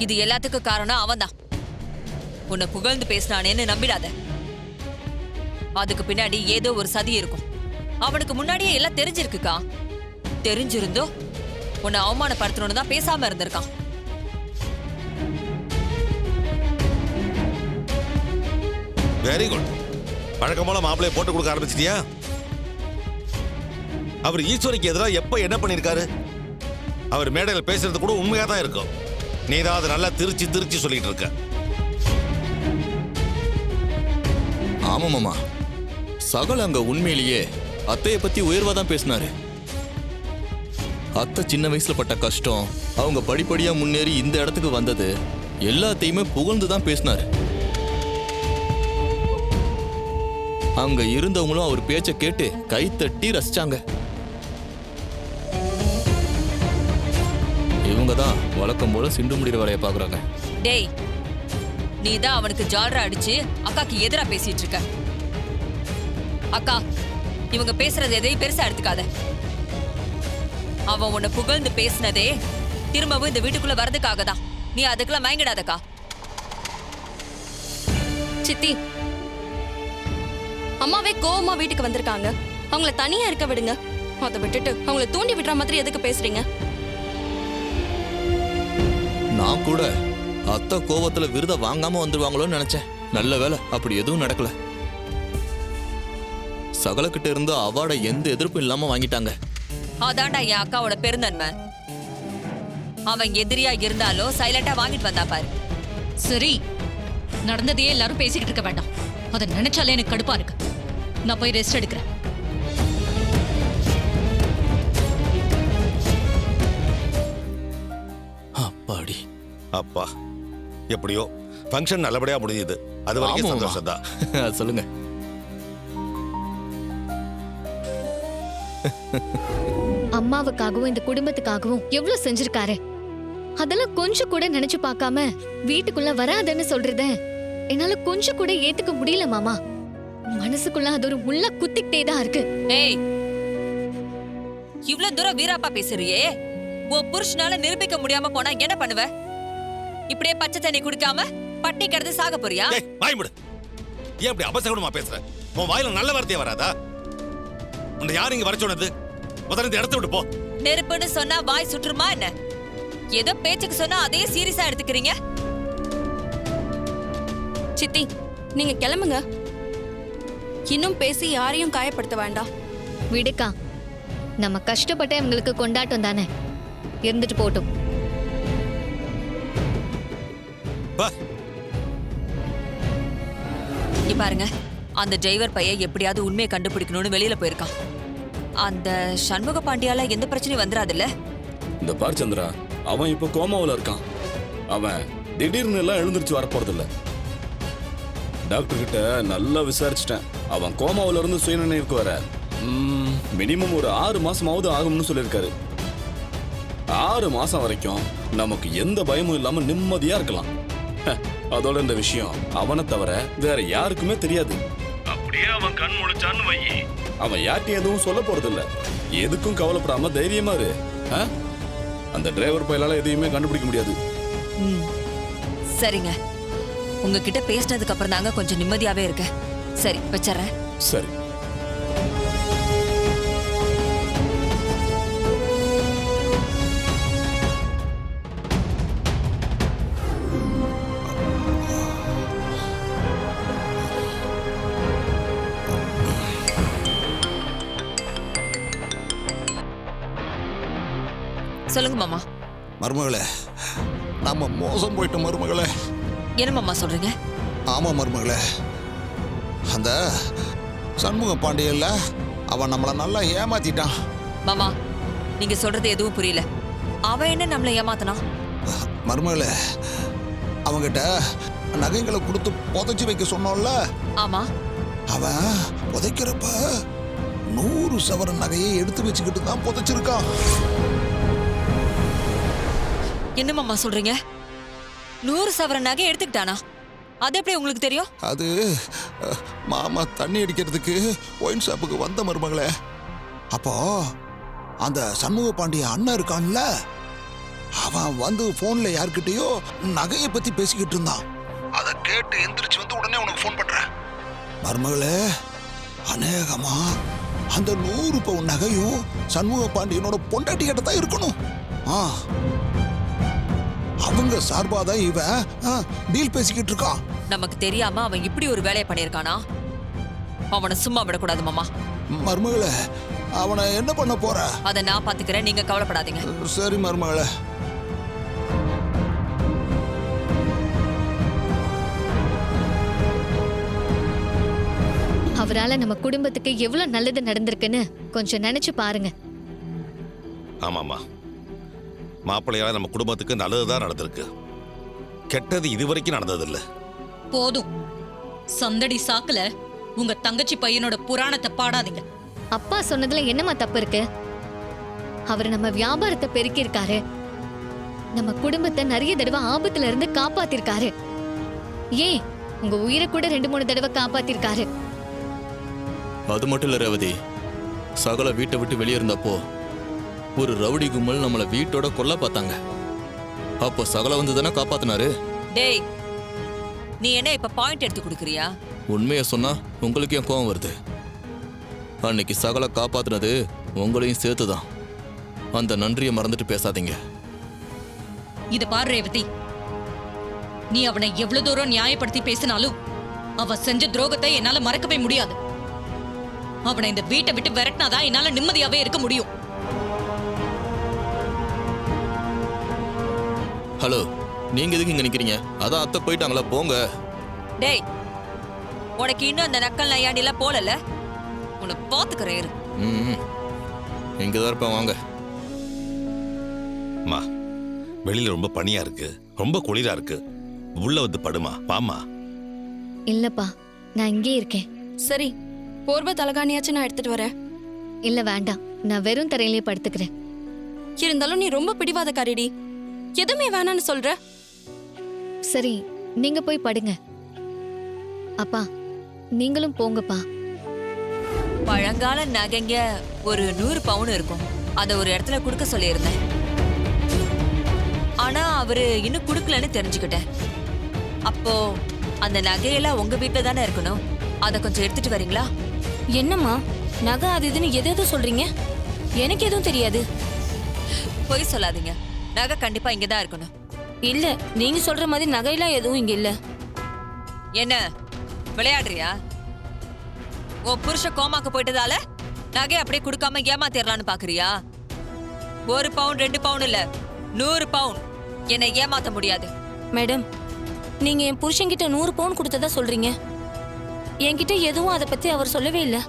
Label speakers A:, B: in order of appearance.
A: இது எல்லாத்துக்கும் காரணம் அவன்தான். உன்னை புகழ்ந்து பேசினானேன்னு நம்பிடாத. அதுக்கு பின்னாடி ஏதோ ஒரு சதி இருக்கும். அவனுக்கு முன்னாடியே எல்லாம் தெரிஞ்சிருக்குக்கா. தெரிஞ்சிருந்தோ உன்னை அவமானப்படுத்தணும்னு தான் பேசாம இருந்திருக்கான்.
B: Very good. பழக்கம் போல மாப்பிள்ளைய போட்டு கொடுக்க ஆரம்பிச்சிட்டியா? அவர் ஈஸ்வரிக்கு எதிராக எப்ப என்ன பண்ணிருக்காரு? அவர் மேடையில் பேசுறது கூட உண்மையா தான் இருக்கும். நீ தான் அதை நல்லா திருச்சி திருச்சி சொல்லிட்டு இருக்க.
C: ஆமா மாமா, சகல் அங்க உண்மையிலேயே அத்தைய பத்தி உயர்வா தான் பேசினாரு. அத்தை சின்ன வயசுல பட்ட கஷ்டம், அவங்க படிப்படியா முன்னேறி இந்த இடத்துக்கு வந்தது எல்லாத்தையுமே புகழ்ந்து தான் பேசினாரு. அங்க இருந்தவங்களும் அவர் பேச்ச கேட்டு கை தட்டி ரசிச்சாங்க. இவங்க தான் வழக்கம் போல சிண்டு முடிகிற வேலையை பாக்குறாங்க.
A: டேய், நீ தான் அவனுக்கு ஜால்ரா அடிச்சு அக்காக்கு எதிரா பேசிட்டு இருக்க. அக்கா, இவங்க பேசுறது எதையும் பெருசா எடுத்துக்காத. அவன் உன்னை புகழ்ந்து பேசினதே திரும்பவும் இந்த வீட்டுக்குள்ள வரதுக்காக தான். நீ அதுக்கெல்லாம் மயங்கிடாதக்கா.
D: சித்தி, அம்மாவே கோவமா வீட்டுக்கு வந்திருக்காங்க. அவங்கள தனியா இருக்க விடுங்க. அதை விட்டுட்டு அவங்கள தூண்டி விடுற மாதிரி எதுக்கு பேசுறீங்க?
C: நான் கூட அத்தை கோவத்துல விருத வாங்காம வந்துருவாங்களோன்னு நினைச்சேன். நல்ல வேலை அப்படி எதுவும் நடக்கல. சகலக்கிட்ட இருந்து அவார்டை எந்த எதிர்ப்பும் இல்லாம வாங்கிட்டாங்க.
A: அதான்டா என் அக்காவோட பெருந்தன்மை. அவன் எதிரியா இருந்தாலும் சைலண்டா வாங்கிட்டு வந்தா பாரு.
E: சரி, நடந்ததையே எல்லாரும் பேசிக்கிட்டு இருக்க வேண்டாம். அதை நினைச்சாலே எனக்கு கடுப்பா இருக்கு. நான் போய் ரெஸ்ட் எடுக்கிறேன்.
C: அப்பாடி,
B: அப்பா, எப்படியோ ஃபங்க்ஷன் நல்லபடியா முடிஞ்சது. அது வரைக்கும் சந்தோஷம் தான்.
C: சொல்லுங்க.
F: அம்மாவுக்காகவும் இந்த குடும்பத்துக்காகவும் எவ்வளவு செஞ்சிருக்காரு. அதெல்லாம் கொஞ்சம் கூட நினைச்சு பார்க்காம வீட்டுக்குள்ள வராதுன்னு சொல்றத என்னால கொஞ்சம் கூட ஏத்துக்க முடியல மாமா. மனசுக்குள்ள அது ஒரு முள்ள குத்திக்கிட்டே தான் இருக்கு.
A: ஏய், இவ்ளோ தூரம் வீராப்பா பேசுறியே, உன் புருஷனால நிரூபிக்க முடியாம போனா என்ன பண்ணுவ? இப்படியே பச்சை தண்ணி குடிக்காம பட்டி கிடந்து சாக போறியா?
B: வாய் முடு. ஏன் இப்படி அபசகுணமா பேசுற? உன் வாயில நல்ல வார்த்தையே வராதா? உன்னை யார் இங்க வர சொன்னது? முதல்ல இந்த இடத்த விட்டு போ.
A: நெருப்புன்னு சொன்னா வாய் சுற்றுமா என்ன? ஏதோ பேச்சுக்கு சொன்னா அதையே சீரியஸா எடுத்துக்கிறீங்க.
D: சித்தி, நீங்க கிளம்புங்க. இன்னும் பேசி யாரையும் காயப்படுத்த வேண்டாம்.
F: விடுக்கா, நம்ம கஷ்டப்பட்ட இவங்களுக்கு கொண்டாட்டம் தானே, இருந்துட்டு போட்டும்.
A: பாருங்க, அந்த டிரைவர் பையன் எப்படியாவது உண்மையை கண்டுபிடிக்கணும்னு வெளியில போயிருக்கான். அந்த சண்முக பாண்டியால எந்த பிரச்சனையும் வந்துடாதுல்ல?
G: இந்த பார் சந்திரா, அவன் இப்ப கோமாவுல இருக்கான். அவன் திடீர்னு எல்லாம் எழுந்திருச்சு வரப்போறதில்ல. டாக்டர் கிட்ட நல்லா விசாரிச்சுட்டேன். அவன் கோமாவுல இருந்து சுயநினைவுக்கு வர மினிமம் ஒரு 6 மாசமாவது ஆகும்னு சொல்லியிருக்காரு. 6 மாசம் வரைக்கும் நமக்கு எந்த பயமும் இல்லாம நிம்மதியா இருக்கலாம். அதோட இந்த விஷயம் அவனை தவிர வேற யாருக்குமே தெரியாது. அப்படியே அவன் கண் முழிச்சான்னு வை, அவன் யார்ட்டையும் எதுவும் சொல்ல போறதில்ல. எதுக்கும் கவலைப்படாம தைரியமா இரு. அந்த டிரைவர் பையலால எதையுமே கண்டுபிடிக்க முடியாது.
A: சரிங்க, உங்ககிட்ட பேசினதுக்கு அப்புறம் தாங்க கொஞ்சம் நிம்மதியாவே இருக்க. சரி, வச்சறேன்.
G: சரி.
A: சொல்லுங்க மாமா.
H: மருமகளே, நாம மோசம் போயிட்டோம் மருமகளே.
A: என்ன மாமா சொல்றீங்க?
H: ஆமா மருமகளே, அந்த சண்முக பாண்டியல்ல அவன் நம்மளை நல்லா ஏமாத்திட்டான்.
A: மாமா, நீங்க சொல்றது எதுவும் புரியல. அவன் என்ன நம்மளை ஏமாத்தனா?
H: மருமகளே, அவங்கிட்ட நகைகளை கொடுத்து புதைச்சு வைக்க சொன்னோம்ல.
A: ஆமா.
H: அவன் புதைக்கிறப்ப 100 சவரன் நகையை எடுத்து வச்சுக்கிட்டு தான் புதைச்சிருக்கான்.
A: என்ன மாமா சொல்றீங்க? 100 சவரன் நகை எடுத்துக்கிட்டானா? அது எப்படி உங்களுக்கு தெரியும்?
H: அது மாமா தண்ணி அடிக்கிறதுக்கு ஒயின் ஷாப்புக்கு வந்த மருமகளே. அப்போ அந்த சண்முக பாண்டிய அண்ணன் இருக்கான்ல, அவன் வந்து போன்ல யார்கிட்டயோ நகையை பத்தி பேசிக்கிட்டு இருந்தான். அதை கேட்டு எந்திரிச்சு வந்து உடனே உனக்கு ஃபோன் பண்றேன். மருமகளே, அநேகமா அந்த 100 பவுன் நகையும் சண்முக பாண்டியனோட பொண்டாட்டி கிட்ட தான் இருக்கணும். அவங்க சார்பாதான் இவன் டீல் பேசிக்கிட்டு இருக்கான்.
A: நமக்கு தெரியாம அவன் இப்படி ஒரு வேலையை பண்ணியிருக்கானா? அவனை சும்மா விடக்கூடாது மாமா.
H: மருமகளே, அவனை என்ன பண்ண போற?
A: அதை நான் பாத்துக்கிறேன், நீங்க கவலைப்படாதீங்க.
H: சரி மருமகளே.
F: அவரால நம்ம குடும்பத்துக்கு எவ்வளவு நல்லது நடந்திருக்குன்னு கொஞ்சம் நினைச்சு பாருங்க.
B: ஆமாம்மா, மாப்பிள்ளையால நம்ம குடும்பத்துக்கு நல்லதுதான் நடந்திருக்கு. கெட்டது இதுவரைக்கும் நடந்ததில்லை.
E: போதும். சந்தடி சாக்குல உங்க தங்கச்சி பையனோட புராணத்தை பாடாதீங்க.
F: அப்பா சொன்னதுல என்னமா தப்பு இருக்கு? அவர் நம்ம வியாபாரத்தை பெருக்கி இருக்காரு, நம்ம குடும்பத்தை நிறைய தடவை ஆபத்துல இருந்து காப்பாத்திருக்காரு. ஏன் உங்க உயிரை கூட 2-3 தடவை காப்பாத்திருக்காரு.
C: அது மட்டும் இல்ல ரேவதி, சகல வீட்டை விட்டு வெளியே இருந்தப்போ ஒரு ரவுடி கும்பல் நம்மளை வீட்டோட கொல்ல பார்த்தாங்க. அப்போ சகல வந்து தானே காப்பாத்தினாரு.
A: டேய், நீ என்ன இப்ப பாயிண்ட் எடுத்து கொடுக்கறியா?
C: உண்மையை சொன்னா உங்களுக்கு ஏன் கோவம் வருது? அன்னைக்கு சகல காப்பாத்தினது உங்களையும் சேர்த்துதான். அந்த நன்றியை மறந்துட்டு பேசாதீங்க.
E: இத பாரு ரேவதி, நீ அவனை எவ்வளவு தூரம் நியாயப்படுத்தி பேசினாலும் அவ செஞ்ச துரோகத்தை என்னால மறக்கவே முடியாது. அவனை இந்த வீட்டை விட்டு விரட்டினாதான் என்னால நிம்மதியாவே இருக்க முடியும்.
C: ஹலோ, நீங்க எதுக்கு இங்க நிக்கிறீங்க? அதான் அத்தை போயிட்டாங்களா, போங்க.
A: டேய், உனக்கு இன்னும் அந்த நக்கல் நையாண்டிலாம் போலல, உன்னை பாத்துக்கிறேன் இரு.
C: இங்கதான் இருப்பேன், வாங்க.
B: அம்மா, வெளியில ரொம்ப பனியா இருக்கு, ரொம்ப குளிரா இருக்கு. உள்ள வந்து படுமா, பாமா.
F: இல்லப்பா, நான் இங்கே இருக்கேன்.
D: சரி, போர்வை தலகாணியாச்சும் நான் எடுத்துட்டு வரேன்.
F: இல்ல வேண்டாம், நான் வெறும் தரையிலேயே படுத்துக்கிறேன்.
D: இருந்தாலும் நீ ரொம்ப பிடிவாதக்காரிடி. எதுவுமே வேணான்னு சொல்ற.
F: சரி, நீங்க போய் படுங்க. அப்பா, நீங்களும் போங்கப்பா.
A: பழங்கால நகைங்க ஒரு 100 பவுன் இருக்கும். அதை ஒரு இடத்துல கொடுக்க சொல்லியிருந்தேன். ஆனா அவரு இன்னும் கொடுக்கலன்னு தெரிஞ்சுக்கிட்டேன். அப்போ அந்த நகையெல்லாம் உங்க வீட்டுல தானே இருக்கணும். அதை கொஞ்சம் எடுத்துட்டு வரீங்களா?
I: என்னம்மா நகை அது இதுன்னு எது சொல்றீங்க? எனக்கு எதுவும் தெரியாது.
A: பொய் சொல்லாதீங்க, நகை கண்டிப்பா இங்கதான் இருக்கணும்.
I: இல்ல, நீங்க சொல்ற மாதிரி நகையெல்லாம் எதுவும் இங்க இல்ல.
A: என்ன விளையாடுறியா? உன் புருஷ கோமாக்கு போயிட்டதால நகை அப்படியே கொடுக்காம ஏமாத்திரலான்னு பாக்குறியா? 1 பவுன் 2 பவுன் இல்ல, 100 பவுன் என்னை ஏமாத்த முடியாது.
I: மேடம், நீங்க என் புருஷன்கிட்ட 100 பவுன் கொடுத்ததா சொல்றீங்க. என்கிட்ட எதுவும் அதை பத்தி அவர் சொல்லவே இல்லை.